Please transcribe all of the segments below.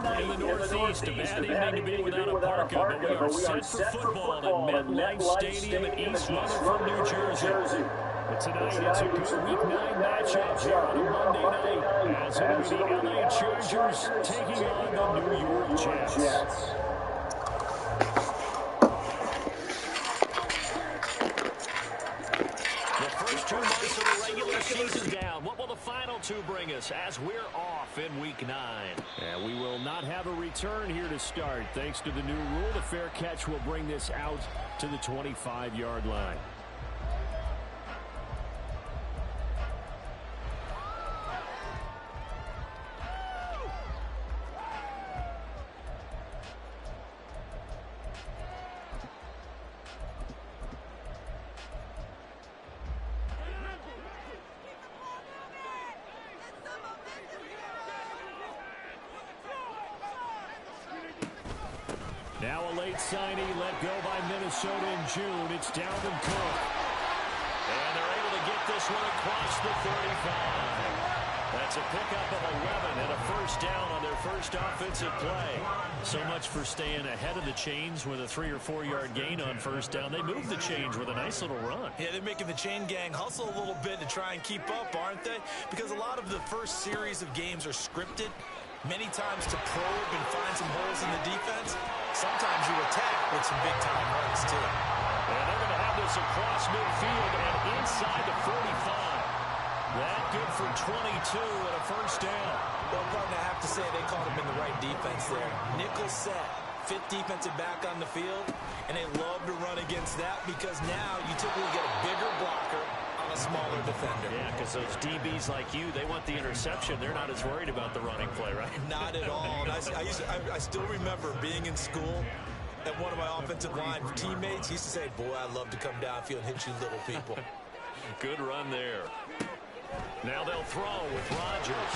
night in the Northeast. A bad evening to be without a parka, but we are set for football at MetLife Stadium in East Rutherford, New Jersey. But tonight, it's a good Week 9 matchup here on a Monday night, as it will be the LA Chargers taking on the New York Jets. Two months of the regular season down. What will the final two bring us as we're off in Week 9? And we will not have a return here to start. Thanks to the new rule, the fair catch will bring this out to the 25-yard line. Now a late signee let go by Minnesota in June. It's Dalvin Cook. And they're able to get this one across the 35. That's a pickup of 11 and a first down on their first offensive play. So much for staying ahead of the chains with a 3- or 4-yard gain on first down. They moved the chains with a nice little run. Yeah, they're making the chain gang hustle a little bit to try and keep up, aren't they? Because a lot of the first series of games are scripted. Many times to probe and find some holes in the defense. Sometimes you attack with some big-time runs, too. And they're going to have this across midfield and inside the 45. That good for 22 and a first down. Well, partner, I have to say they caught him in the right defense there. Nickel set, fifth defensive back on the field, and they love to run against that because now you typically get a bigger blocker on a smaller defender. Yeah, because those DBs like you, they want the interception. They're not as worried about the running play, right? Not at all. And I still remember being in school, and one of my offensive line teammates used to say, boy, I love to come downfield and hit you little people. Good run there. Now they'll throw with Rodgers.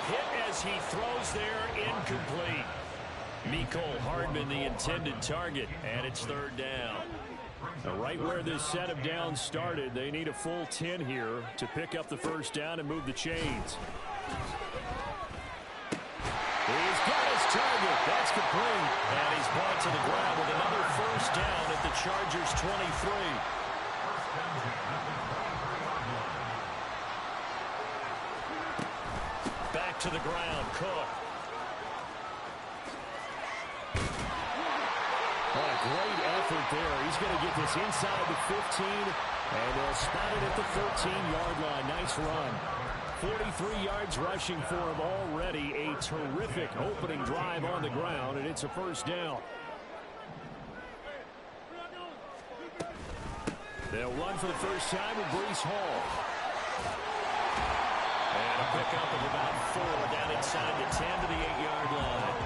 Hit as he throws there, incomplete. Mecole Hardman, the intended target, and it's third down. Now, right where this set of downs started, they need a full 10 here to pick up the first down and move the chains. He's got his target. That's complete. And he's brought to the ground with another first down at the Chargers' 23. Back to the ground, Cook. What a great effort there. He's going to get this inside the 15, and they'll spot it at the 13-yard line. Nice run. 43 yards rushing for him already. A terrific opening drive on the ground, and it's a first down. They'll run for the first time with Breece Hall. And a pickup of about 4 down inside the 10 to the 8-yard line.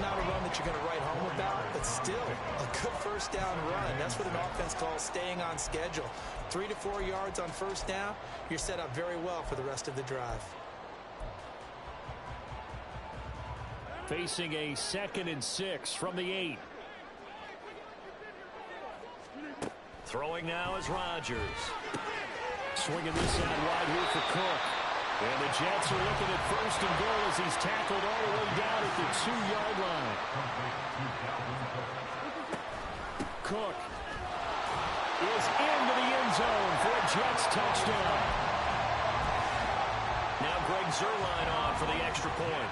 Not a run that you're going to write home about, but still a good first down run. That's what an offense calls staying on schedule. 3 to 4 yards on first down, you're set up very well for the rest of the drive. Facing a 2nd and 6 from the 8. Throwing now is Rodgers. Swinging this out wide here for Cook. And the Jets are looking at first and goal as he's tackled all the way down at the 2-yard line. Cook is into the end zone for a Jets touchdown. Now Greg Zuerlein on for the extra point.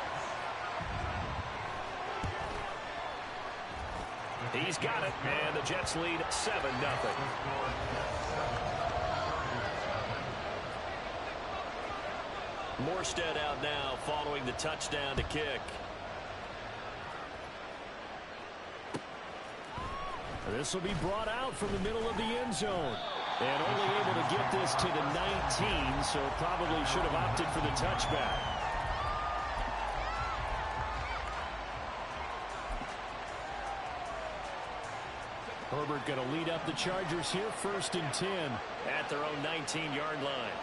He's got it, and the Jets lead 7-0. Morstead out now following the touchdown to kick. This will be brought out from the middle of the end zone. And only able to get this to the 19, so probably should have opted for the touchback. Herbert going to lead up the Chargers here, 1st and 10 at their own 19-yard line.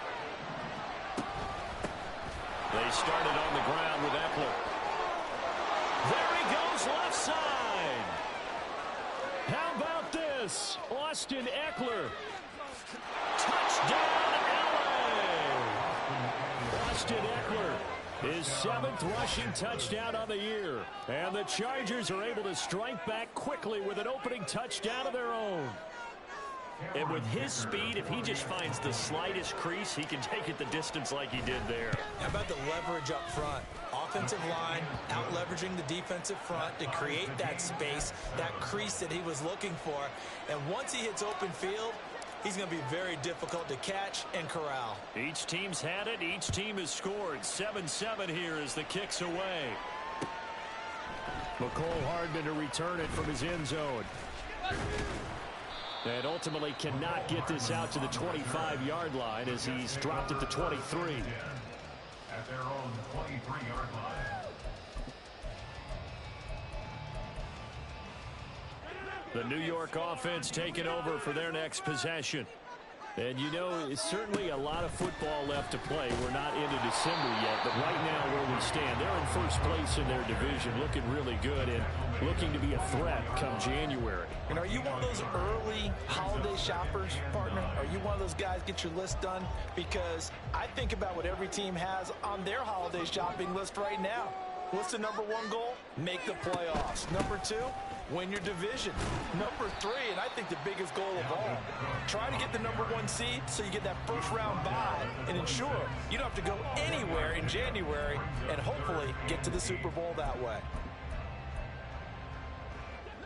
They started on the ground with Eckler. There he goes, left side. How about this? Austin Eckler. Touchdown, LA. Austin Eckler His 7th rushing touchdown on the year. And the Chargers are able to strike back quickly with an opening touchdown of their own. And with his speed, if he just finds the slightest crease, he can take it the distance like he did there. How about the leverage up front? Offensive line out-leveraging the defensive front to create that space, that crease that he was looking for. And once he hits open field, he's going to be very difficult to catch and corral. Each team's had it. Each team has scored. 7-7 here as the kick's away. McCole Hardman to return it from his end zone. And ultimately cannot get this out to the 25-yard line as he's dropped at the 23. At their own 23-yard line. The New York offense taking over for their next possession. And you know, it's certainly a lot of football left to play. We're not into December yet, but right now where we stand, they're in first place in their division, looking really good and looking to be a threat come January. And are you one of those early holiday shoppers, partner? Are you one of those guys get your list done? Because I think about what every team has on their holiday shopping list right now. What's the number one goal? Make the playoffs. Number two, win your division. Number three, and I think the biggest goal of all, try to get the number one seed so you get that first round bye and ensure you don't have to go anywhere in January and hopefully get to the Super Bowl that way.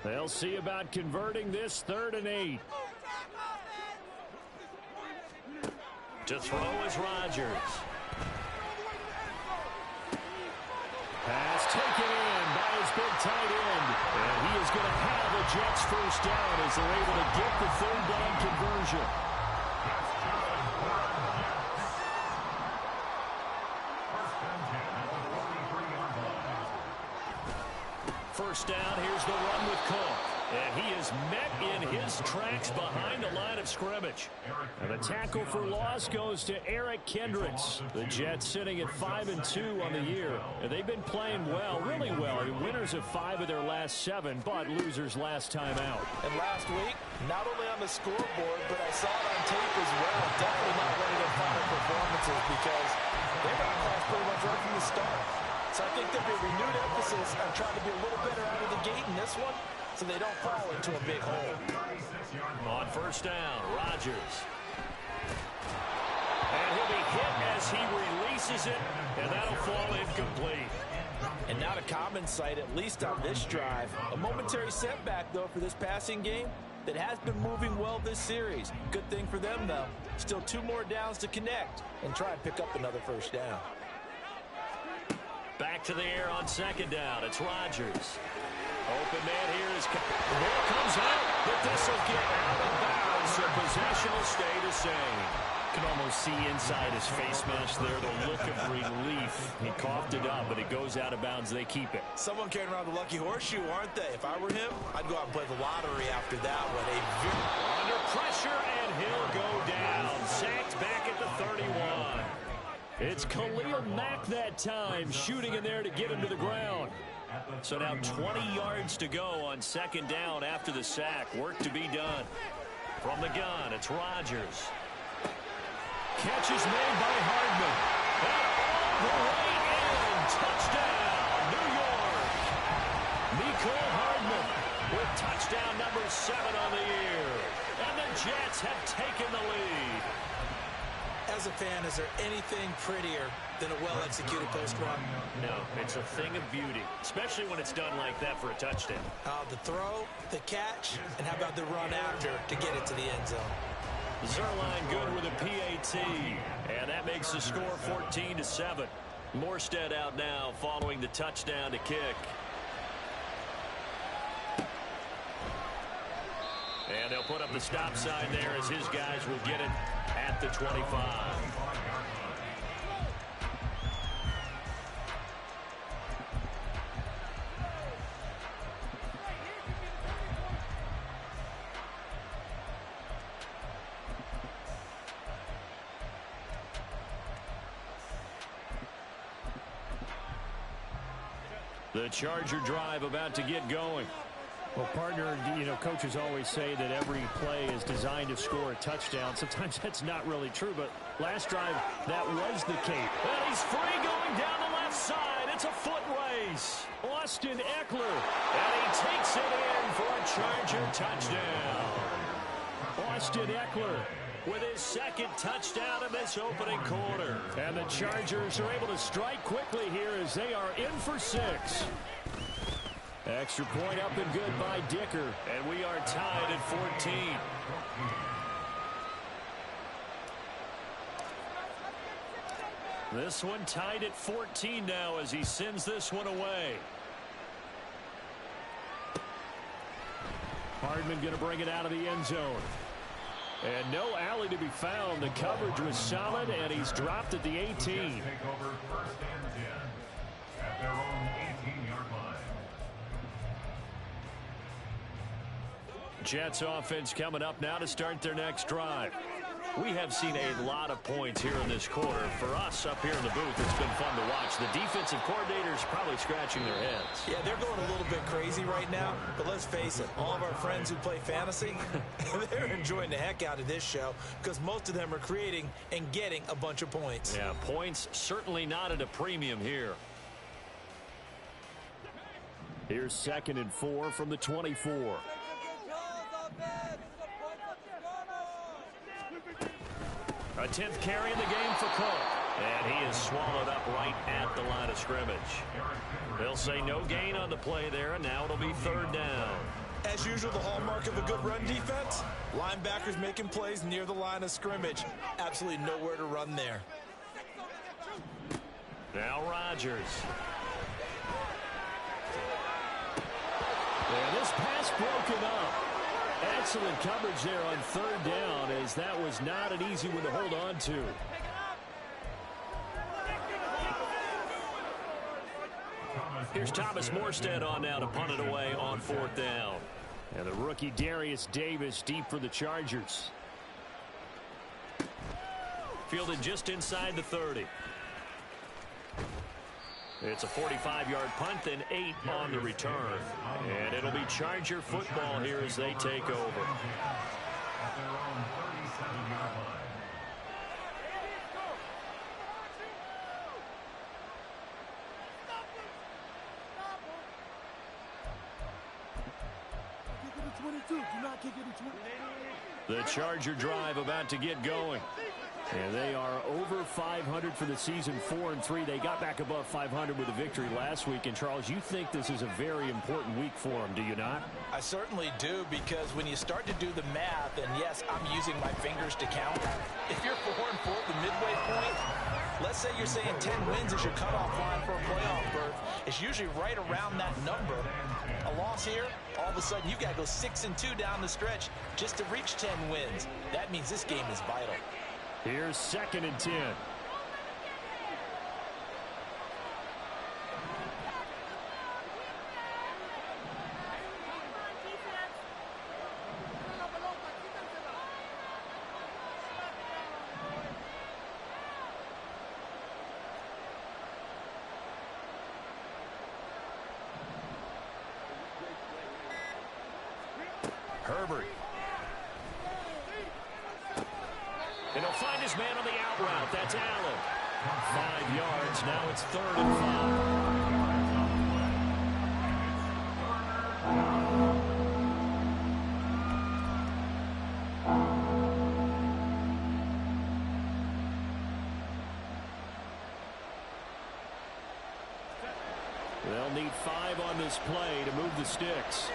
They'll see about converting this 3rd and 8. To throw is Rodgers. Pass taken in by his big tight end. And he is going to have the Jets first down as they're able to get the 3rd down conversion. First down, here's the run with Cook. And he is met in his tracks behind the line of scrimmage. And the tackle for loss goes to Eric Kendricks. The Jets sitting at 5-2 on the year. And they've been playing well, really well. I mean, winners of 5 of their last 7, but losers last time out. And last week, not only on the scoreboard, but I saw it on tape as well. Definitely not one of their final performances because they got class pretty much right from the start. So I think there'll be a renewed emphasis on trying to be a little better out of the gate in this one, so they don't fall into a big hole. On first down, Rodgers. And he'll be hit as he releases it, and that'll fall incomplete. And not a common sight, at least on this drive. A momentary setback, though, for this passing game that has been moving well this series. Good thing for them, though. Still 2 more downs to connect and try and pick up another first down. Back to the air on 2nd down. It's Rodgers. Open man here is... The ball comes out, but this will get out of bounds, so possession will stay the same. You can almost see inside his face mesh there the look of relief. He coughed it up, but it goes out of bounds. They keep it. Someone carrying around the lucky horseshoe, aren't they? If I were him, I'd go out and play the lottery after that one. Under pressure, and he'll go down. Sacked back at the 31. It's Khalil Mack that time, shooting in there to get him to the ground. So now 20 yards to go on 2nd down after the sack. Work to be done. From the gun, it's Rodgers. Catch is made by Hardman. And all the way in. Touchdown, New York. Mecole Hardman with touchdown number 7 on the year. And the Jets have taken the lead. As a fan, is there anything prettier than a well-executed post run? No, it's a thing of beauty, especially when it's done like that for a touchdown. The throw, the catch, and how about the run after to get it to the end zone? Zerline good with a PAT, and that makes the score 14-7. Morstead out now following the touchdown to kick. And they'll put up the stop sign there as his guys will get it at the 25. The Charger drive about to get going. Well, partner, you know, coaches always say that every play is designed to score a touchdown. Sometimes that's not really true, but last drive, that was the case. Well, he's free going down the left side. It's a foot race. Austin Eckler. And he takes it in for a Charger touchdown. Austin Eckler with his second touchdown in this opening quarter. And the Chargers are able to strike quickly here as they are in for 6. Extra point up and good by Dicker. And we are tied at 14. This one tied at 14 now as he sends this one away. Hardman going to bring it out of the end zone. And no alley to be found. The coverage was solid, and he's dropped at the 18. Take over first and 10 at their own 18-yard line. Jets offense coming up now to start their next drive. We have seen a lot of points here in this quarter. For us up here in the booth, it's been fun to watch. The defensive coordinators probably scratching their heads. Yeah, they're going a little bit crazy right now, but let's face it, all of our friends who play fantasy, they're enjoying the heck out of this show because most of them are creating and getting a bunch of points. Yeah, points certainly not at a premium here. Here's 2nd and 4 from the 24. A 10th carry in the game for Cook. And he is swallowed up right at the line of scrimmage. They'll say no gain on the play there, and now it'll be 3rd down. As usual, the hallmark of a good run defense, linebackers making plays near the line of scrimmage. Absolutely nowhere to run there. Now Rodgers. And this pass broken up. Excellent coverage there on 3rd down, as that was not an easy one to hold on to. Here's Thomas Morstead on now to punt it away on 4th down. And the rookie Darius Davis deep for the Chargers. Fielded just inside the 30. It's a 45-yard punt and 8 on the return. And it'll be Charger football here as they take over. At their own 37-yard line. The Charger drive about to get going. And they are over 500 for the season, 4-3. They got back above 500 with a victory last week. And, Charles, you think this is a very important week for them, do you not? I certainly do, because when you start to do the math, and yes, I'm using my fingers to count. If you're 4-4 at the midway point, let's say you're saying 10 wins is your cutoff line for a playoff berth. It's usually right around that number. A loss here, all of a sudden you've got to go 6-2 down the stretch just to reach 10 wins. That means this game is vital. Here's 2nd and 10. Herbert. And he'll find his man on the out route. That's Allen. 5 yards. Now it's 3rd and 5. They'll need 5 on this play to move the sticks.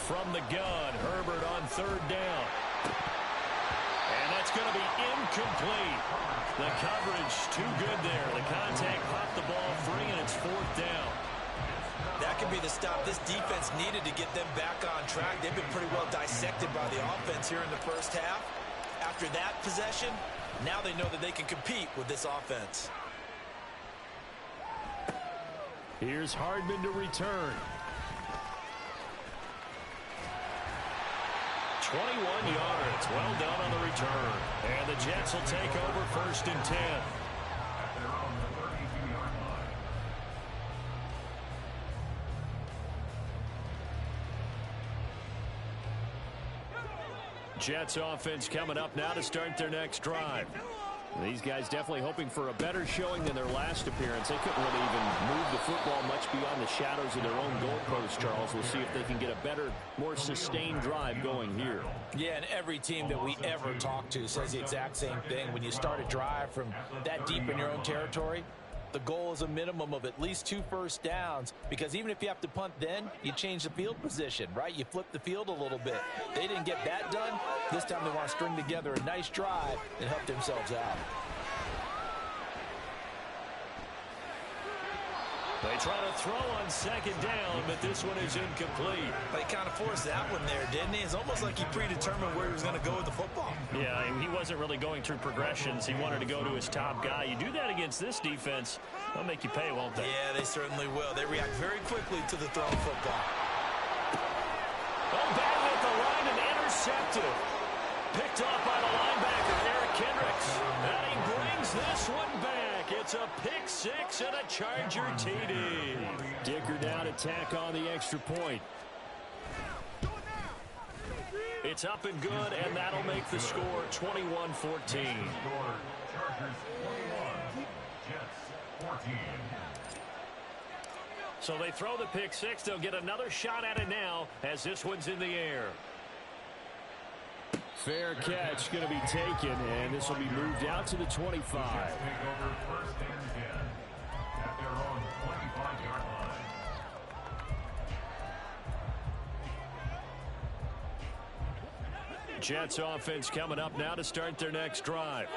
From the gun, Herbert on 3rd down. And that's going to be incomplete. The coverage too good there. The contact popped the ball free, and it's 4th down. That could be the stop this defense needed to get them back on track. They've been pretty well dissected by the offense here in the first half. After that possession, now they know that they can compete with this offense. Here's Hardman to return. 21 yards. Well done on the return. And the Jets will take over 1st and 10. At their own 32-yard line. Jets offense coming up now to start their next drive. These guys definitely hoping for a better showing than their last appearance. They couldn't really even move the football much beyond the shadows of their own goalpost, Charles. We'll see if they can get a better, more sustained drive going here. Yeah, and every team that we ever talk to says the exact same thing. When you start a drive from that deep in your own territory, the goal is a minimum of at least 2 first downs, because even if you have to punt then, you change the field position, right? You flip the field a little bit. They didn't get that done. This time they want to string together a nice drive and help themselves out. They try to throw on second down, but this one is incomplete. They kind of forced that one there, didn't he? It's almost like he predetermined where he was going to go with the football. Yeah, he wasn't really going through progressions. He wanted to go to his top guy. You do that against this defense, they'll make you pay, won't they? Yeah, they certainly will. They react very quickly to the thrown football. Oh, back at the line and intercepted. Picked off by the linebacker, Eric Kendricks. And he brings this one back. It's a pick six and a Charger TD. Dicker down to tack on the extra point. It's up and good, and that'll make the score 21-14. Chargers 21, Jets 14. So they throw the pick six. They'll get another shot at it now as this one's in the air. Fair catch going to be taken, and this will be moved out to the 25. Take over first and 10 at their own 25-yard line. Jets offense coming up now to start their next drive.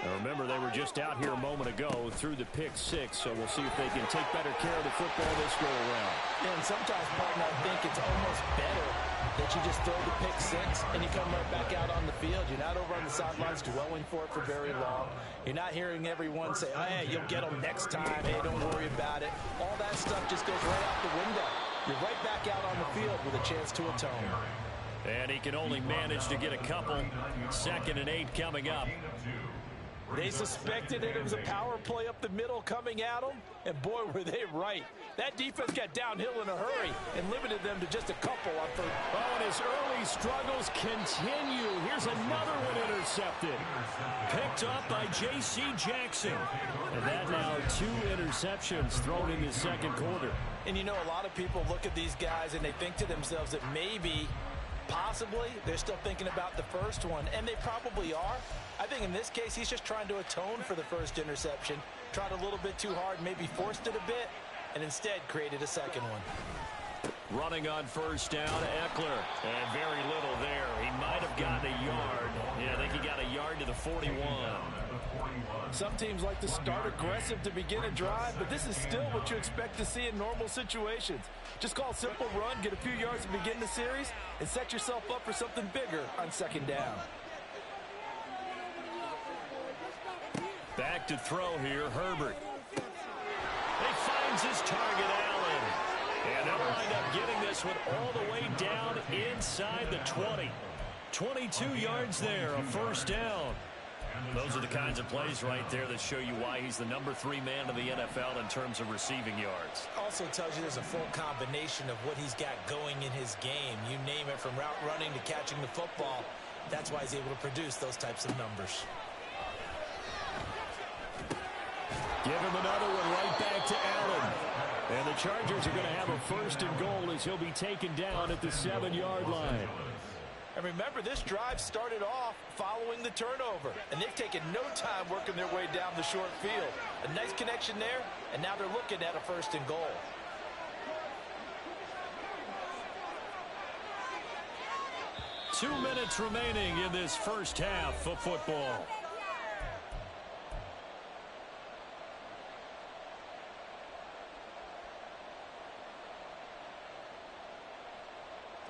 Now remember, they were just out here a moment ago through the pick six, so we'll see if they can take better care of the football this go around. Yeah, and sometimes, partner, I think it's almost better that you just throw the pick six and you come right back out on the field. You're not over on the sidelines dwelling for it for very long. You're not hearing everyone say, oh, hey, you'll get them next time. Hey, don't worry about it. All that stuff just goes right out the window. You're right back out on the field with a chance to atone. And he can only manage to get a couple. 2nd and 8 coming up. They suspected that it was a power play up the middle coming at them, and boy, were they right. That defense got downhill in a hurry and limited them to just a couple on third. Oh, and his early struggles continue. Here's another one intercepted. Picked up by J.C. Jackson. And that now 2 interceptions thrown in the second quarter. And you know, a lot of people look at these guys and they think to themselves that maybe, possibly, they're still thinking about the first one, and they probably are. I think in this case, he's just trying to atone for the first interception, tried a little bit too hard, maybe forced it a bit, and instead created a second one. Running on first down, Eckler. And very little there. He might have gotten a yard. Yeah, I think he got a yard to the 41. Some teams like to start aggressive to begin a drive, but this is still what you expect to see in normal situations. Just call a simple run, get a few yards to begin the series, and set yourself up for something bigger on second down. Back to throw here, Herbert. He finds his target, Allen. And they'll wind up getting this one all the way down inside the 20. 22 yards there, a first down. Those are the kinds of plays right there that show you why he's the number 3 man in the NFL in terms of receiving yards. Also tells you there's a full combination of what he's got going in his game. You name it, from route running to catching the football. That's why he's able to produce those types of numbers. Give him another one right back to Allen. And the Chargers are going to have a first and goal as he'll be taken down at the 7-yard line. And remember, this drive started off following the turnover, and they've taken no time working their way down the short field. A nice connection there, and now they're looking at a first and goal. Two minutes remaining in this first half of football.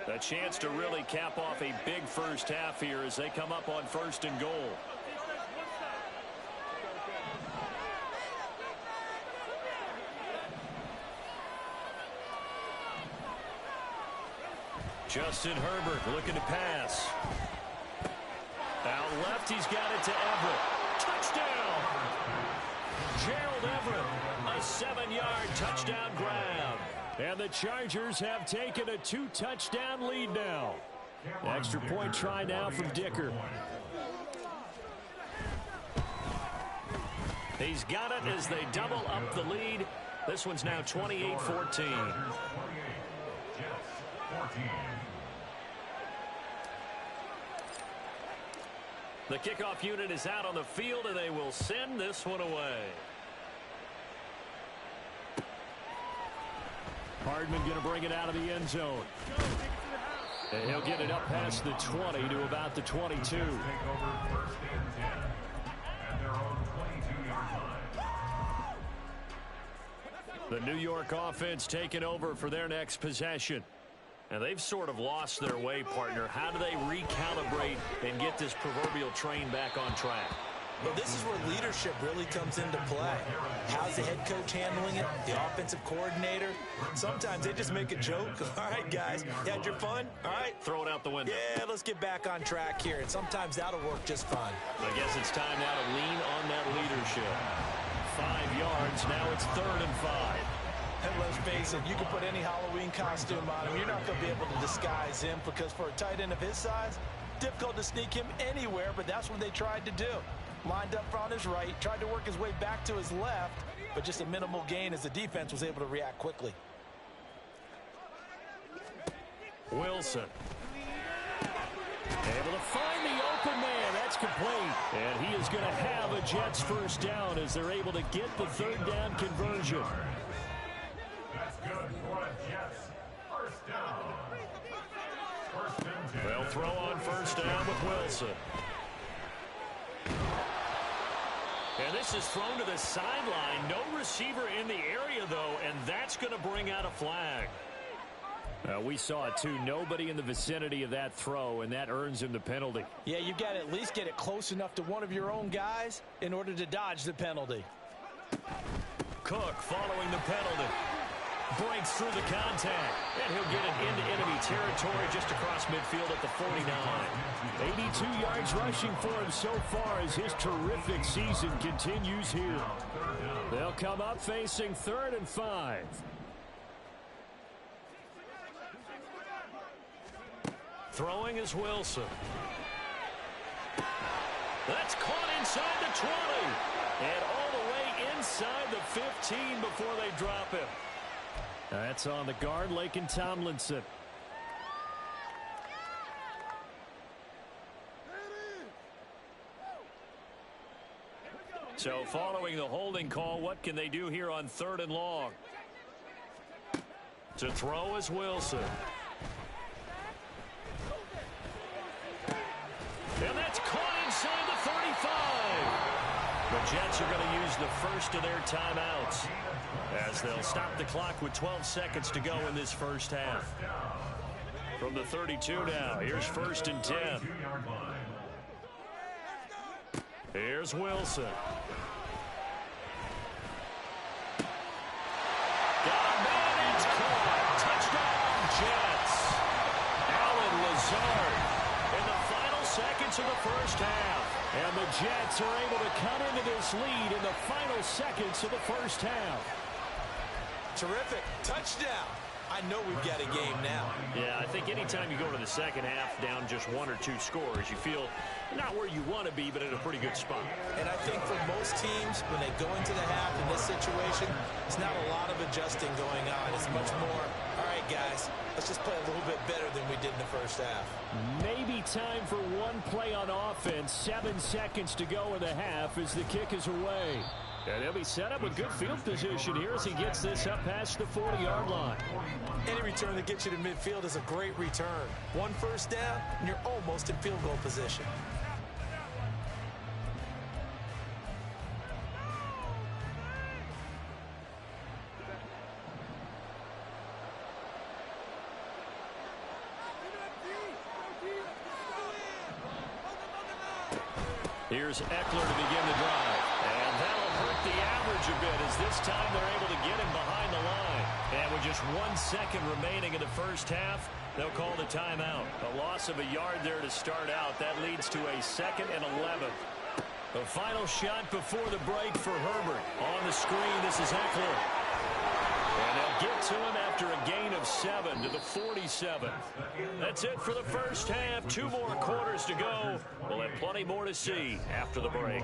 A chance to really cap off a big first half here as they come up on first and goal. Justin Herbert looking to pass. Out left, he's got it to Everett. Touchdown! Gerald Everett, a 7-yard touchdown grab. And the Chargers have taken a 2-touchdown lead now. Extra point try now from Dicker. He's got it as they double up the lead. This one's now 28-14. The kickoff unit is out on the field, and they will send this one away. Hardman going to bring it out of the end zone. And he'll get it up past the 20 to about the 22. The New York offense taking over for their next possession. And they've sort of lost their way, partner. How do they recalibrate and get this proverbial train back on track? Well, this is where leadership really comes into play. How's the head coach handling it? The offensive coordinator? Sometimes they just make a joke. All right, guys, you had your fun? All right. Throw it out the window. Yeah, let's get back on track here. And sometimes that'll work just fine. I guess it's time now to lean on that leadership. 5 yards. Now it's 3rd and 5. And let's face it, you can put any Halloween costume on him. You're not going to be able to disguise him because for a tight end of his size, difficult to sneak him anywhere, but that's what they tried to do. Lined up on his right, tried to work his way back to his left, but just a minimal gain as the defense was able to react quickly. Wilson. Able to find the open man. That's complete. And he is going to have a Jets first down as they're able to get the 3rd down conversion. That's good for a Jets. First down. First and 10. They'll throw on first down with Wilson. And this is thrown to the sideline. No receiver in the area, though, and that's going to bring out a flag. We saw it, too. Nobody in the vicinity of that throw, and that earns him the penalty. Yeah, you got to at least get it close enough to one of your own guys in order to dodge the penalty. Cook following the penalty. Breaks through the contact, and he'll get it into enemy territory just across midfield at the 49. 82 yards rushing for him so far as his terrific season continues here. They'll come up facing 3rd and 5. Throwing is Wilson. That's caught inside the 20. And all the way inside the 15 before they drop him. That's on the guard, Laken Tomlinson. So following the holding call, what can they do here on 3rd and long? To throw is Wilson. And that's caught inside the 35. The Jets are going to use the first of their timeouts as they'll stop the clock with 12 seconds to go in this first half. From the 32 now, here's 1st and 10. Here's Wilson. Got a man, it's caught. Touchdown, Jets. Allen Lazard in the final seconds of the first half. And the Jets are able to cut into this lead in the final seconds of the first half. Terrific. Touchdown. I know we've got a game now. Yeah, I think anytime you go to the second half down just 1 or 2 scores, you feel not where you want to be, but in a pretty good spot. And I think for most teams, when they go into the half in this situation, it's not a lot of adjusting going on. It's much more, all right, guys, let's just play a little bit better than we did in the first half. Maybe time for one play on offense. 7 seconds to go in the half as the kick is away. And he'll be set up with good field position here as he gets this up past the 40-yard line. Any return that gets you to midfield is a great return. 1 first down, and you're almost in field goal position. Here's Eckler to begin the drive. And that'll hurt the average a bit as this time they're able to get him behind the line. And with just 1 second remaining in the first half, they'll call the timeout. A loss of a yard there to start out. That leads to a 2nd and 11. The final shot before the break for Herbert. On the screen, this is Eckler. And they'll get to him after a gain of 7 to the 47. That's it for the first half. 2 more quarters to go. We'll have plenty more to see after the break.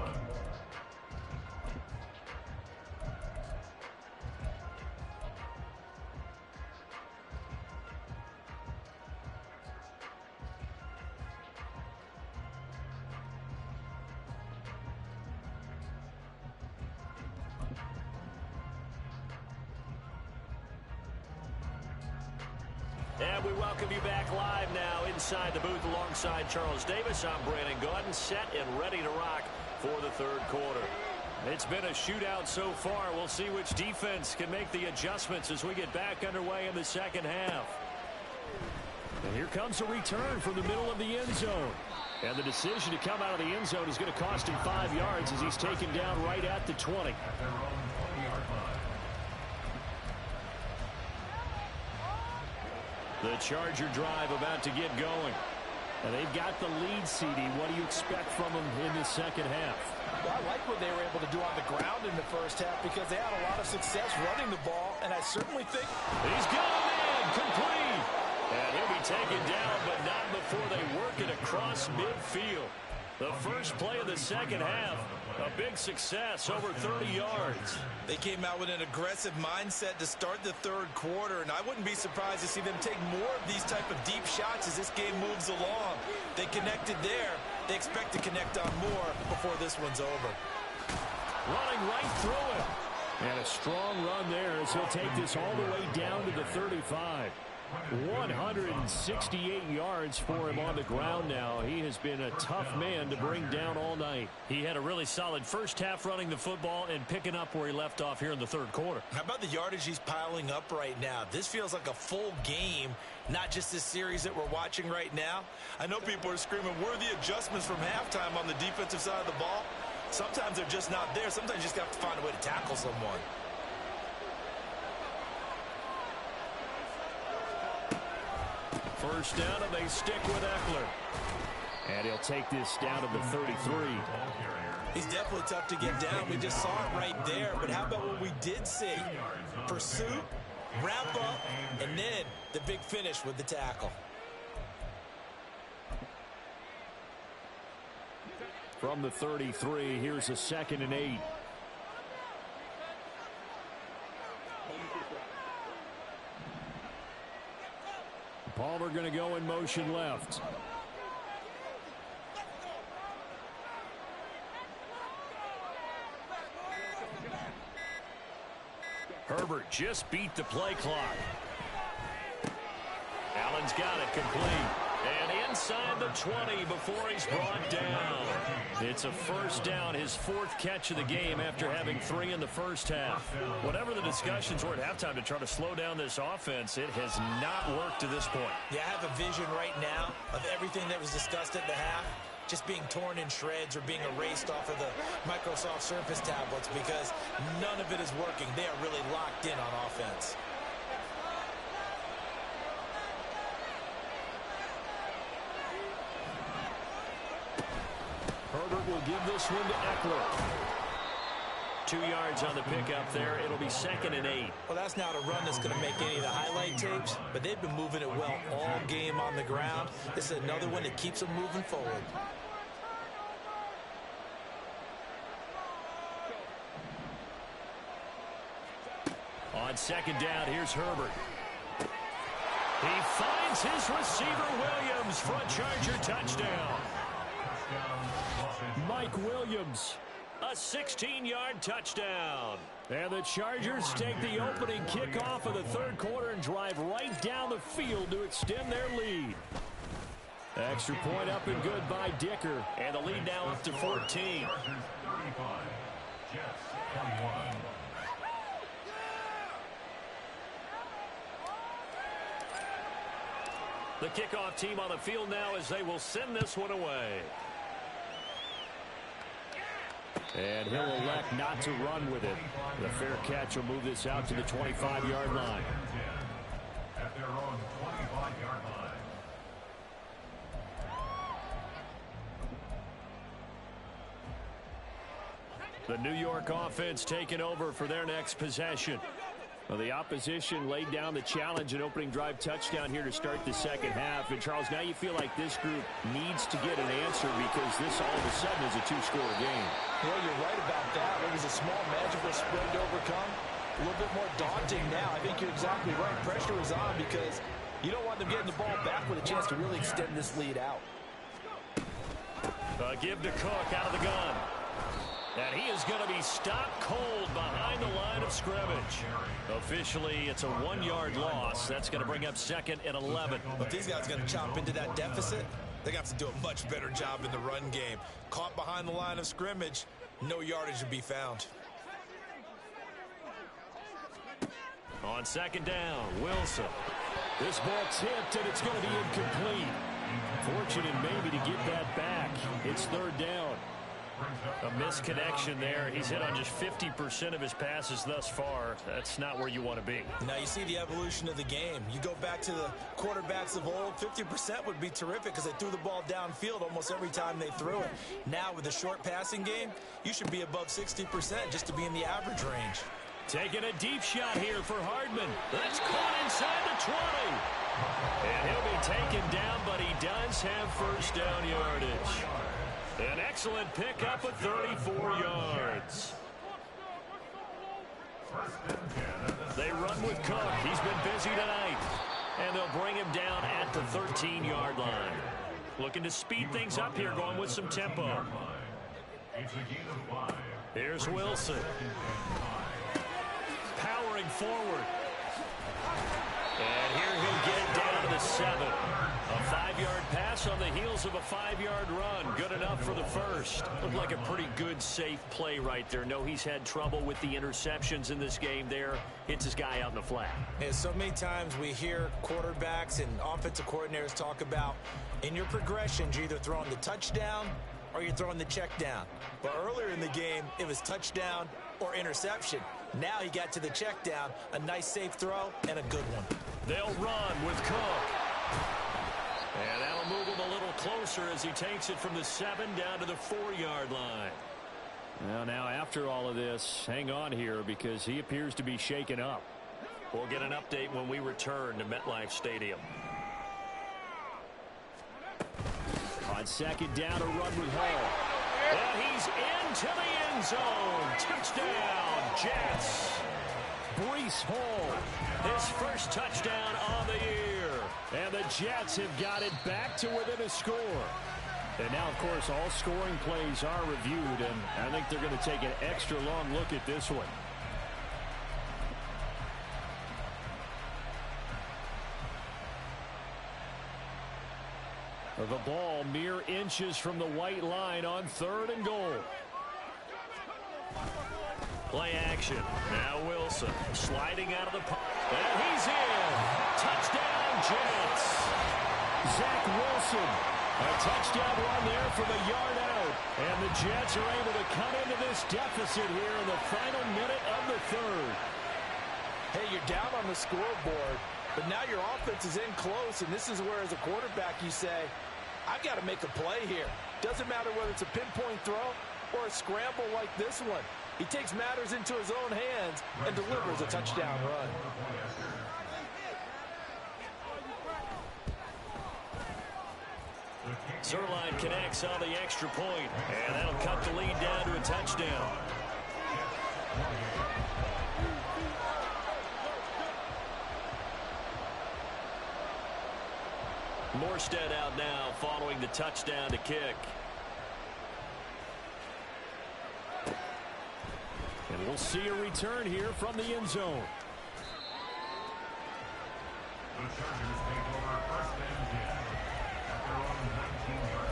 And we welcome you back live now inside the booth alongside Charles Davis. I'm Brandon Gaudin, set and ready to rock for the third quarter. It's been a shootout so far. We'll see which defense can make the adjustments as we get back underway in the second half. And here comes a return from the middle of the end zone. And the decision to come out of the end zone is going to cost him 5 yards as he's taken down right at the 20. The Charger drive about to get going. And they've got the lead, CD. What do you expect from them in the second half? Well, I like what they were able to do on the ground in the first half because they had a lot of success running the ball, and I certainly think... He's going in, complete. And he'll be taken down, but not before they work it across midfield. The first play of the second half, a big success, over 30 yards. They came out with an aggressive mindset to start the third quarter, and I wouldn't be surprised to see them take more of these type of deep shots as this game moves along. They connected there. They expect to connect on more before this one's over. Running right through it. And a strong run there as he'll take this all the way down to the 35. 168 yards for him on the ground now. He has been a tough man to bring down all night. He had a really solid first half running the football and picking up where he left off here in the third quarter. How about the yardage he's piling up right now? This feels like a full game, not just this series that we're watching right now. I know people are screaming, where are the adjustments from halftime on the defensive side of the ball? Sometimes they're just not there. Sometimes you just have to find a way to tackle someone. First down, and they stick with Eckler. And he'll take this down to the 33. He's definitely tough to get down. We just saw it right there. But how about what we did see? Pursuit, wrap up, and then the big finish with the tackle. From the 33, here's a 2nd and 8. Palmer going to go in motion left. Herbert just beat the play clock. Allen's got it complete. And inside the 20 before he's brought down. It's a first down, his 4th catch of the game after having 3 in the first half. Whatever the discussions were at halftime to try to slow down this offense, it has not worked to this point. Yeah, I have a vision right now of everything that was discussed at the half just being torn in shreds or being erased off of the Microsoft Surface tablets because none of it is working. They are really locked in on offense. Herbert will give this one to Eckler. 2 yards on the pickup there. It'll be 2nd and 8. Well, that's not a run that's going to make any of the highlight tapes, but they've been moving it well all game on the ground. This is another one that keeps them moving forward. On 2nd down, here's Herbert. He finds his receiver, Williams, for a Charger touchdown. Mike Williams, a 16-yard touchdown. And the Chargers take the opening kickoff of the third quarter and drive right down the field to extend their lead. Extra point up and good by Dicker. And the lead now up to 14. The kickoff team on the field now as they will send this one away. And he'll elect not to run with it. The fair catch will move this out to the 25-yard line. At their own 25-yard line. The New York offense taking over for their next possession. Well, the opposition laid down the challenge and opening drive touchdown here to start the second half. And, Charles, now you feel like this group needs to get an answer because this all of a sudden is a two-score game. Yeah, you're right about that. It was a small magical spread to overcome. A little bit more daunting now. I think you're exactly right. Pressure is on because you don't want them getting the ball back with a chance to really extend this lead out. Give to Cook out of the gun. And he is going to be stopped cold behind the line of scrimmage. Officially, it's a 1-yard loss. That's going to bring up 2nd and 11. But these guys are going to chop into that deficit. They got to do a much better job in the run game. Caught behind the line of scrimmage, no yardage to be found. On 2nd down, Wilson. This ball tipped, and it's going to be incomplete. Fortunate maybe to get that back. It's 3rd down. A misconnection there. He's hit on just 50% of his passes thus far. That's not where you want to be. Now you see the evolution of the game. You go back to the quarterbacks of old, 50% would be terrific because they threw the ball downfield almost every time they threw it. Now with the short passing game, you should be above 60% just to be in the average range. Taking a deep shot here for Hardman. That's caught inside the 20. And he'll be taken down, but he does have first down yardage. An excellent pickup of 34 yards. They run with Cook. He's been busy tonight. And they'll bring him down at the 13-yard line. Looking to speed things up here, going with some tempo. Here's Wilson. Powering forward. And here he'll get down to the 7. A 5-yard pass on the heels of a 5-yard run. Good enough for the first. Looked like a pretty good, safe play right there. No, he's had trouble with the interceptions in this game there. Hits his guy out in the flat. Yeah, so many times we hear quarterbacks and offensive coordinators talk about in your progressions, you're either throwing the touchdown or you're throwing the check down. But earlier in the game, it was touchdown or interception. Now he got to the check down, a nice safe throw, and a good one. They'll run with Cook. And that'll move him a little closer as he takes it from the 7 down to the 4-yard line. Well, now after all of this, hang on here because he appears to be shaken up. We'll get an update when we return to MetLife Stadium. On 2nd down, a run with Hall. And he's into the end zone. Touchdown, Jets. Breece Hall, his first touchdown on the year. And the Jets have got it back to within a score. And now, of course, all scoring plays are reviewed, and I think they're going to take an extra long look at this one. The ball mere inches from the white line on 3rd and goal. Play action. Now Wilson sliding out of the pocket. And he's in. Touchdown, Jets. Zach Wilson. A touchdown run there from a yard out. And the Jets are able to come into this deficit here in the final minute of the 3rd. Hey, you're down on the scoreboard, but now your offense is in close, and this is where, as a quarterback, you say, I've got to make a play here. Doesn't matter whether it's a pinpoint throw or a scramble like this one. He takes matters into his own hands and delivers a touchdown run. Zuerlein connects on the extra point, and that'll cut the lead down to a touchdown. Morstead out now following the touchdown to kick. And we'll see a return here from the end zone. The Chargers take over 1st and 10 at their own 19-yard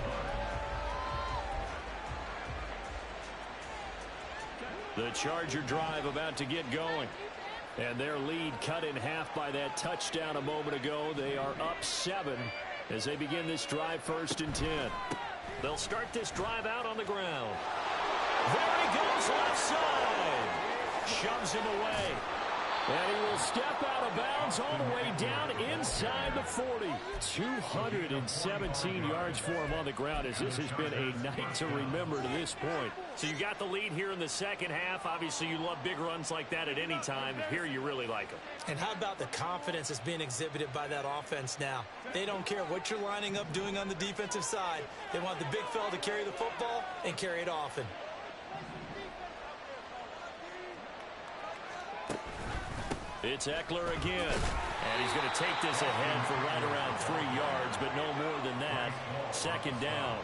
line. The Charger drive about to get going. And their lead cut in half by that touchdown a moment ago. They are up 7 as they begin this drive 1st and 10. They'll start this drive out on the ground. There he goes left side. Shoves him away. And he will step out of bounds all the way down inside the 40. 217 yards for him on the ground, as this has been a night to remember to this point. So you got the lead here in the second half. Obviously, you love big runs like that at any time. Here you really like them. And how about the confidence that's being exhibited by that offense now? They don't care what you're lining up doing on the defensive side. They want the big fella to carry the football and carry it often. It's Ekeler again. And he's going to take this ahead for right around 3 yards, but no more than that. Second down.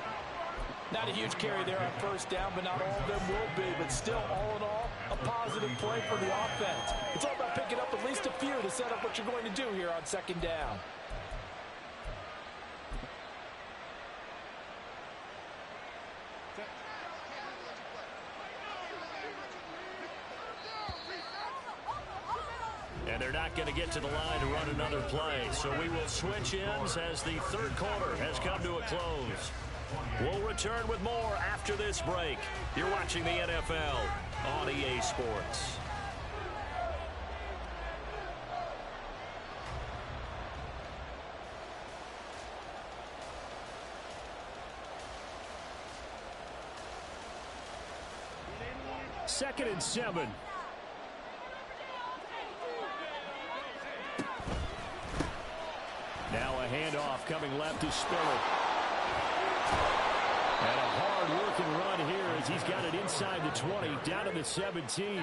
Not a huge carry there on first down, but not all of them will be. But still, all in all, a positive play for the offense. It's all about picking up at least a few to set up what you're going to do here on second down. And they're not going to get to the line to run another play. So we will switch ends as the third quarter has come to a close. We'll return with more after this break. You're watching the NFL on EA Sports. Second and 7. Now a handoff coming left to Spiller. And a hard-working run here as he's got it inside the 20, down to the 17.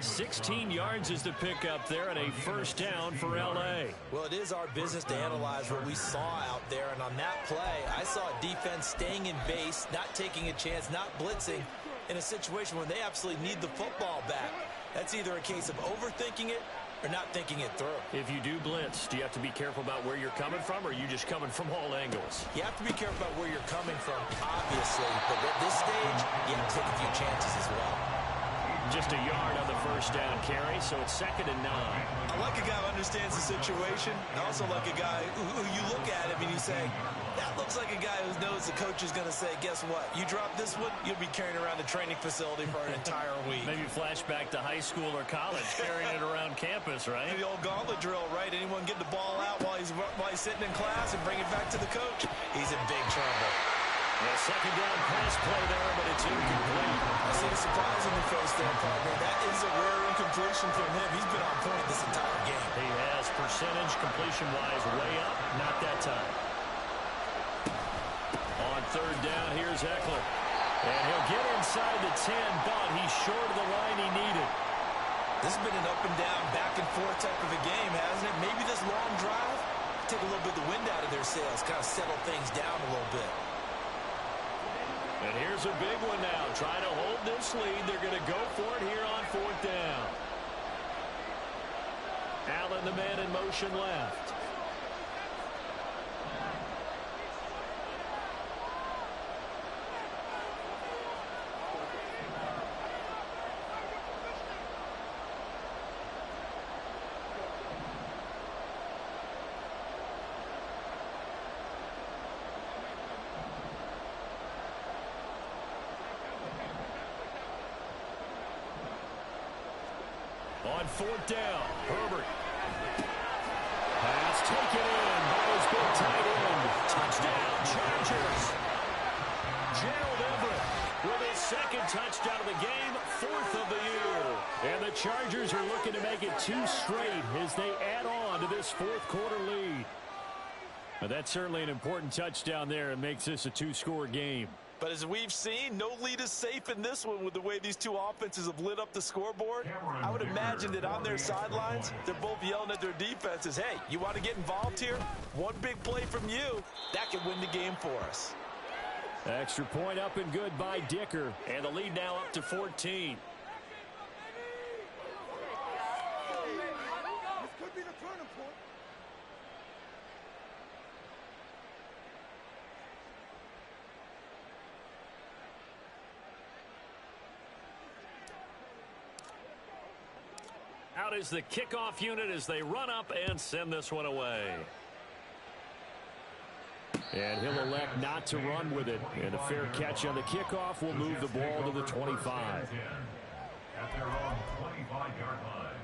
16 yards is the pickup there, and a first down for L.A. Well, it is our business to analyze what we saw out there. And on that play, I saw a defense staying in base, not taking a chance, not blitzing in a situation where they absolutely need the football back. That's either a case of overthinking it or not thinking it through. If you do blitz, do you have to be careful about where you're coming from, or are you just coming from all angles? You have to be careful about where you're coming from, obviously. But at this stage, you have to take a few chances as well. Just a yard on the first down carry, so it's second and 9. I like a guy who understands the situation. I also like a guy who you look at him and you say, that looks like a guy who knows the coach is going to say, guess what? You drop this one, you'll be carrying around the training facility for an entire week. Maybe flashback to high school or college, carrying it around campus, right? The old gauntlet drill, right? Anyone get the ball out while he's sitting in class and bring it back to the coach? He's in big trouble. A second down pass play there, but it's incomplete. I see the surprise on the face there, partner. That is a rare incompletion from him. He's been on point this entire game. He has percentage completion-wise way up, not that time. On third down, here's Ekeler. And he'll get inside the 10, but he's short of the line he needed. This has been an up-and-down, back-and-forth type of a game, hasn't it? Maybe this long drive, take a little bit of the wind out of their sails, kind of settle things down a little bit. And here's a big one now. Trying to hold this lead. They're going to go for it here on fourth down. Allen, the man in motion left. On fourth down, Herbert. Pass taken in by his big tight end. Touchdown, Chargers. Gerald Everett with his second touchdown of the game, 4th of the year. And the Chargers are looking to make it 2 straight as they add on to this fourth quarter lead. But that's certainly an important touchdown there. It makes this a 2-score game. But as we've seen, no lead is safe in this one with the way these two offenses have lit up the scoreboard. I would imagine that on their sidelines, they're both yelling at their defenses, hey, you want to get involved here? One big play from you, that can win the game for us. Extra point up and good by Dicker. And the lead now up to 14. Out is the kickoff unit as they run up and send this one away. And he'll elect not to run with it. And a fair catch on the kickoff will move the ball to the 25. At their own 25-yard line.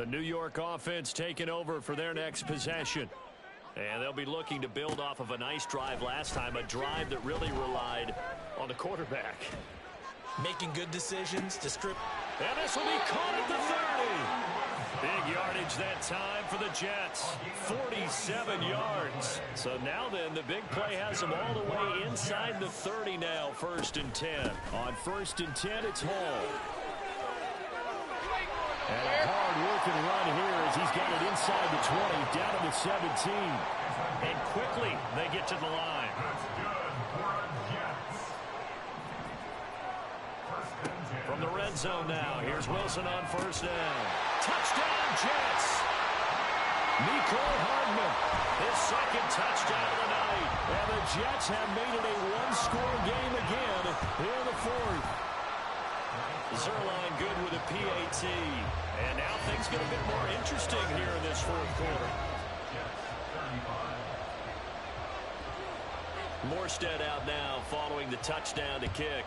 The New York offense taking over for their next possession. And they'll be looking to build off of a nice drive last time, a drive that really relied on the quarterback. Making good decisions to strip. And this will be caught at the 30. Big yardage that time for the Jets. 47 yards. So now then, the big play has them all the way inside the 30 now, 1st and 10. On 1st and 10, it's Hall. And a hard-working run here as he's got it inside the 20, down to the 17. And quickly, they get to the line. From the red zone now, here's Wilson on 1st down. Touchdown, Jets! Mecole Hardman, his 2nd touchdown of the night. And the Jets have made it a one-score game again in the 4th. Zuerlein good with a PAT. And now things get a bit more interesting here in this 4th quarter. Morstead out now following the touchdown to kick.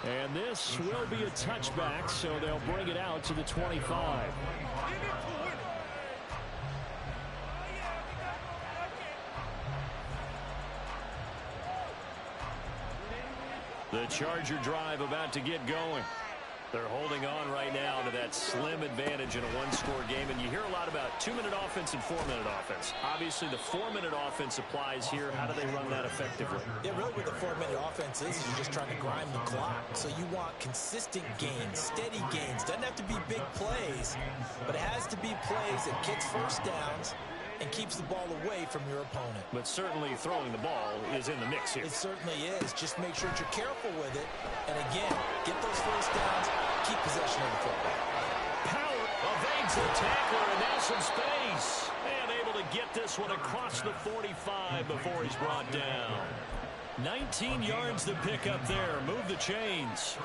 And this will be a touchback, so they'll bring it out to the 25. The Charger drive about to get going. They're holding on right now to that slim advantage in a one-score game. And you hear a lot about 2-minute offense and 4-minute offense. Obviously, the 4-minute offense applies here. How do they run that effectively? Yeah, really what the 4-minute offense is you're just trying to grind the clock. So you want consistent gains, steady gains. Doesn't have to be big plays, but it has to be plays that gets 1st downs and keeps the ball away from your opponent. But certainly throwing the ball is in the mix here. It certainly is. Just make sure that you're careful with it. And again, get those 1st downs, keep possession of the football. Power evades the tackler, and now some space. And able to get this one across the 45 before he's brought down. 19 yards to pick up there. Move the chains.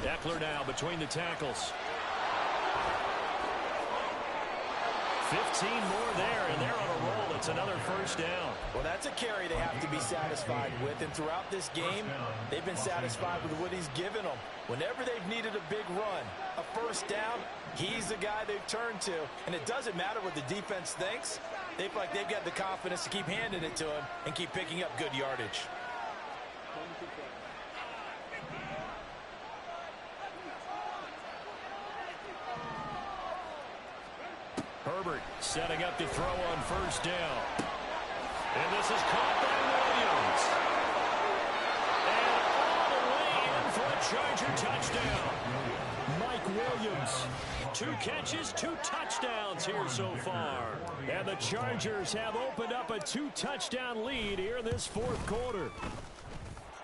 Eckler now between the tackles. 15 more there, and they're on a roll. It's another 1st down. Well, that's a carry they have to be satisfied with. And throughout this game, they've been satisfied with what he's given them. Whenever they've needed a big run, a 1st down, he's the guy they've turned to. And it doesn't matter what the defense thinks. They feel like they've got the confidence to keep handing it to him and keep picking up good yardage. Herbert setting up to throw on 1st down. And this is caught by Williams. And all the way in for a Charger touchdown. Mike Williams. 2 catches, 2 touchdowns here so far. And the Chargers have opened up a 2-touchdown lead here in this 4th quarter.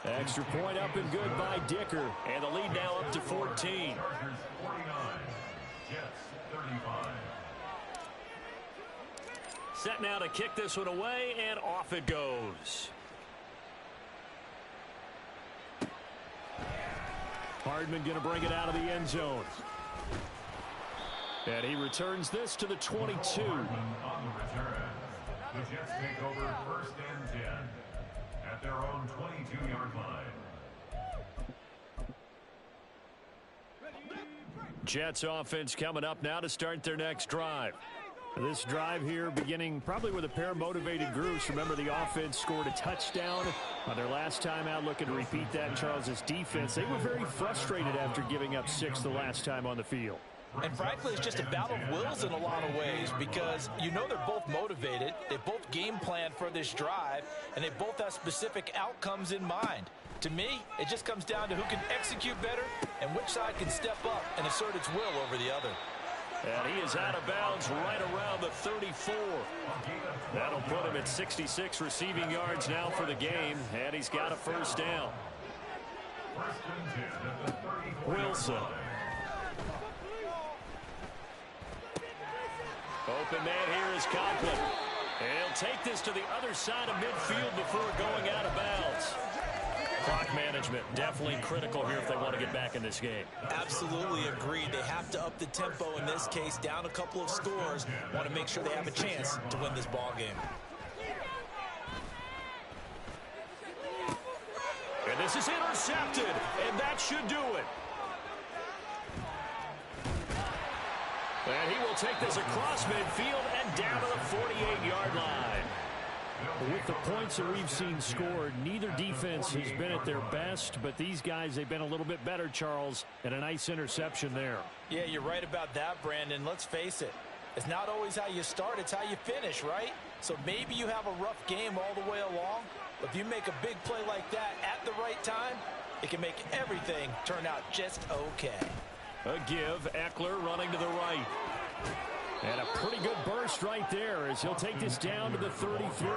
Extra point up and good by Dicker. And the lead now up to 14. Chargers 49, Jets 35. Set now to kick this one away, and off it goes. Hardman going to bring it out of the end zone. And he returns this to the 22. On the return, the Jets take over 1st and 10 at their own 22-yard line. Jets offense coming up now to start their next drive. This drive here beginning probably with a pair of motivated groups. Remember, the offense scored a touchdown on their last time out. Looking to repeat that in Charles' defense. They were very frustrated after giving up 6 the last time on the field. And frankly, it's just a battle of wills in a lot of ways because you know they're both motivated. They both game plan for this drive, and they both have specific outcomes in mind. To me, it just comes down to who can execute better and which side can step up and assert its will over the other. And he is out of bounds right around the 34. That'll put him at 66 receiving yards now for the game, and he's got a 1st down. Wilson. Open man here is Conklin. And he'll take this to the other side of midfield before going out of bounds. Clock management, definitely critical here if they want to get back in this game. Absolutely agreed. They have to up the tempo in this case, down a couple of scores. Want to make sure they have a chance to win this ball game. And this is intercepted, and that should do it. And he will take this across midfield and down to the 48-yard line. With the points that we've seen scored, neither defense has been at their best, but these guys, they've been a little bit better, Charles, and a nice interception there. Yeah, you're right about that, Brandon. Let's face it. It's not always how you start, it's how you finish, right? So maybe you have a rough game all the way along, but if you make a big play like that at the right time, it can make everything turn out just okay. A give, Eckler running to the right. And a pretty good burst right there as he'll take this down to the 33.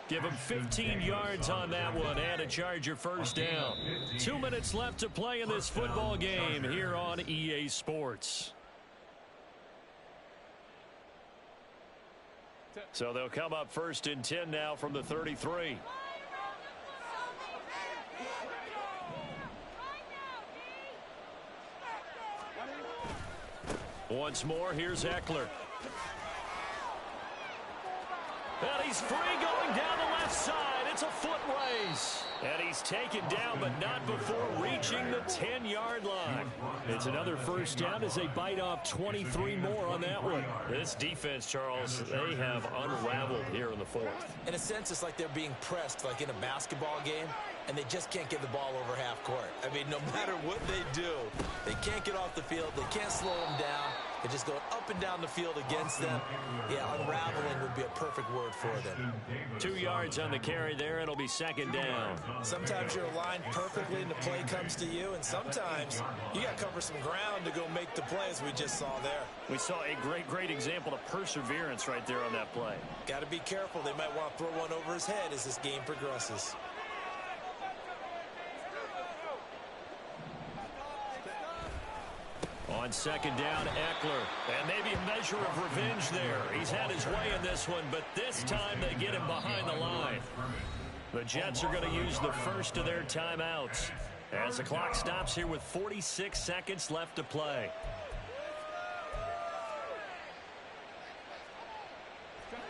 Give him 15 yards on that one and a Charger first down. 2 minutes left to play in this football game here on EA Sports. So they'll come up first and 10 now from the 33. Once more, here's Eckler. And he's free going down the left side. It's a foot race. And he's taken down, but not before reaching the 10-yard line. It's another first down as they bite off 23 more on that one. This defense, Charles, they have unraveled here in the fourth. In a sense, it's like they're being pressed like in a basketball game, and they just can't get the ball over half court. I mean, no matter what they do, they can't get off the field. They can't slow them down. They're just going up and down the field against them. Yeah, unraveling would be a perfect word for them. 2 yards on the carry there. It'll be second down. Sometimes you're aligned perfectly and the play comes to you, and sometimes you got to cover some ground to go make the play, as we just saw there. We saw a great example of perseverance right there on that play. Got to be careful. They might want to throw one over his head as this game progresses. On second down, Eckler. And maybe a measure of revenge there. He's had his way in this one, but this time they get him behind the line. The Jets are going to use the first of their timeouts as the clock stops here with 46 seconds left to play.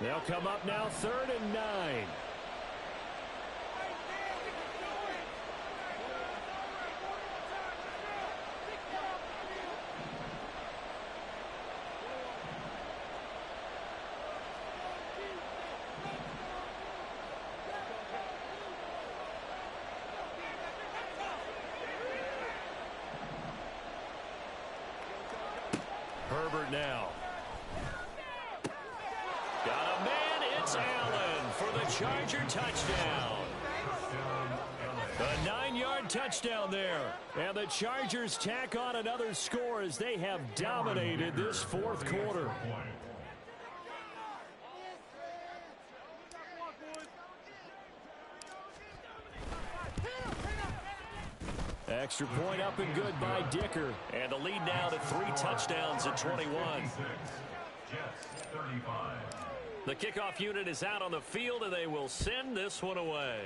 They'll come up now, 3rd and 9. Herbert now. Got a man, it's Allen for the Charger touchdown. A 9-yard touchdown there. And the Chargers tack on another score as they have dominated this fourth quarter. Extra point up and good by Dicker. And the lead now to 3 touchdowns at 21. The kickoff unit is out on the field, and they will send this one away.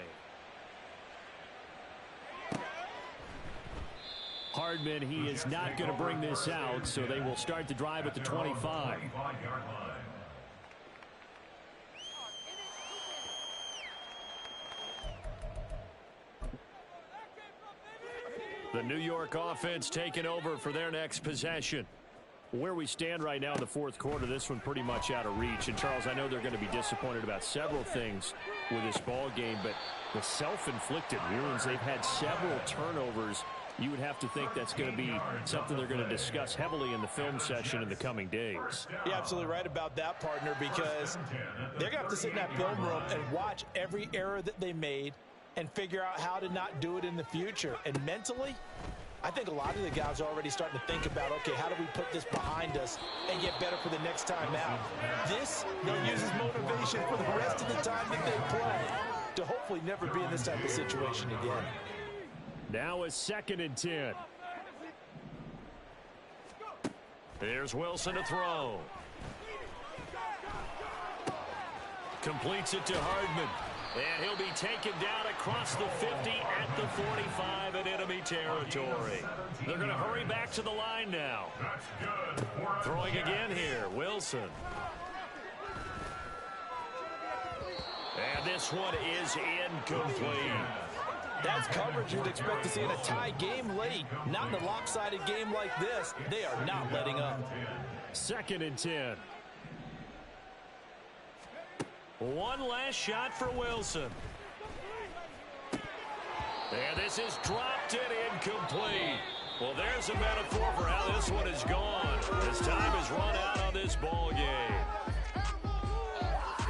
Hardman, he is not going to bring this out, so they will start the drive at the 25. The New York offense taking over for their next possession. Where we stand right now in the fourth quarter, this one pretty much out of reach. And, Charles, I know they're going to be disappointed about several things with this ball game, but the self-inflicted wounds, they've had several turnovers. You would have to think that's going to be something they're going to discuss heavily in the film session in the coming days. You're absolutely right about that, partner, because they're going to have to sit in that film room and watch every error that they made and figure out how to not do it in the future. And mentally, I think a lot of the guys are already starting to think about, okay, how do we put this behind us and get better for the next time out? This, they'll use as motivation for the rest of the time that they play to hopefully never be in this type of situation again. Now a 2nd and 10. There's Wilson to throw. Completes it to Hardman. And he'll be taken down across the 50 at the 45 in enemy territory. They're going to hurry back to the line now. Throwing again here, Wilson. And this one is incomplete. That's coverage you'd expect to see in a tie game late. Not in a lopsided game like this. They are not letting up. 2nd and 10. One last shot for Wilson. And this is dropped and incomplete. Well, there's a metaphor for how this one is gone. As time has run out on this ball game.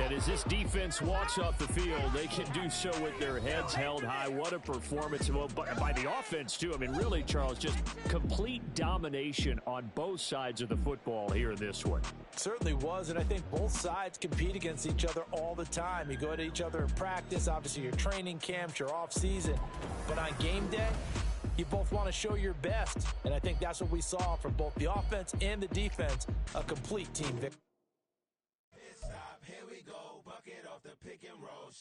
And as this defense walks off the field, they can do so with their heads held high. What a performance by the offense, too. I mean, really, Charles, just complete domination on both sides of the football here in this one. Certainly was, and I think both sides compete against each other all the time. You go to each other in practice, obviously your training camps, your off-season. But on game day, you both want to show your best. And I think that's what we saw from both the offense and the defense, a complete team victory. Here we go, bucket off the pick and roll.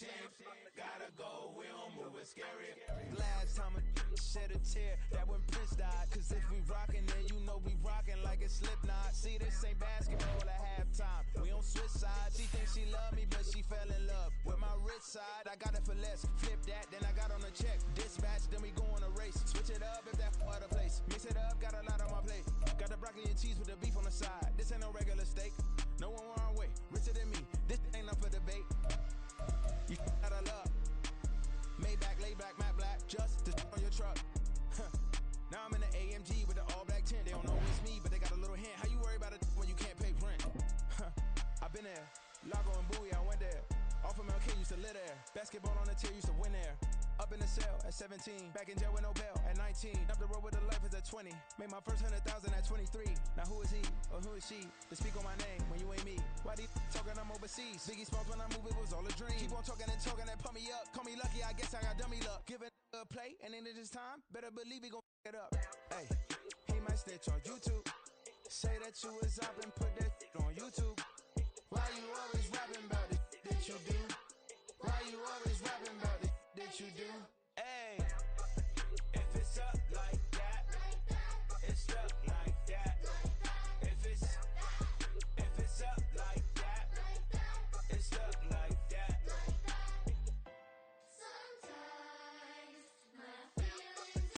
Gotta go, we don't move it scary. Last time a shed a tear, that when Prince died. Cause if we rockin' then you know we rockin' like a Slipknot. See, this ain't basketball at halftime. We don't switch sides. She thinks she love me, but she fell in love with my rich side. I got it for less. Flip that, then I got on a check. Dispatch, then we go on a race. Switch it up if that out of place. Mix it up, got a lot on my plate. Got the broccoli and cheese with the beef on the side. This ain't no regular steak. No one wrong way, richer than me. This ain't up for debate. You out of luck. Maybach, laid back, matte black, just to on your truck. Now I'm in the AMG with the all black tint. They don't know it's me, but they got a little hint. How you worry about it when you can't pay rent? I've been there. Lago and Bowie, I went there. Off of MLK, used to live there. Basketball on the tier, used to win there. Up in the cell at 17. Back in jail with no bail at 19. Up the road with the life is at 20. Made my first 100,000 at 23. Now who is he or who is she to speak on my name when you ain't me? Why they talking I'm overseas? Biggie Smalls when I move it was all a dream. Keep on talking and pump me up. Call me lucky, I guess I got dummy luck. Give it a play and then it's time. Better believe we gon' it up. Hey, he might snitch on YouTube. Say that you was up and put that on YouTube. Why you always rapping about it that you do? Why you always rapping about it that you do? Hey.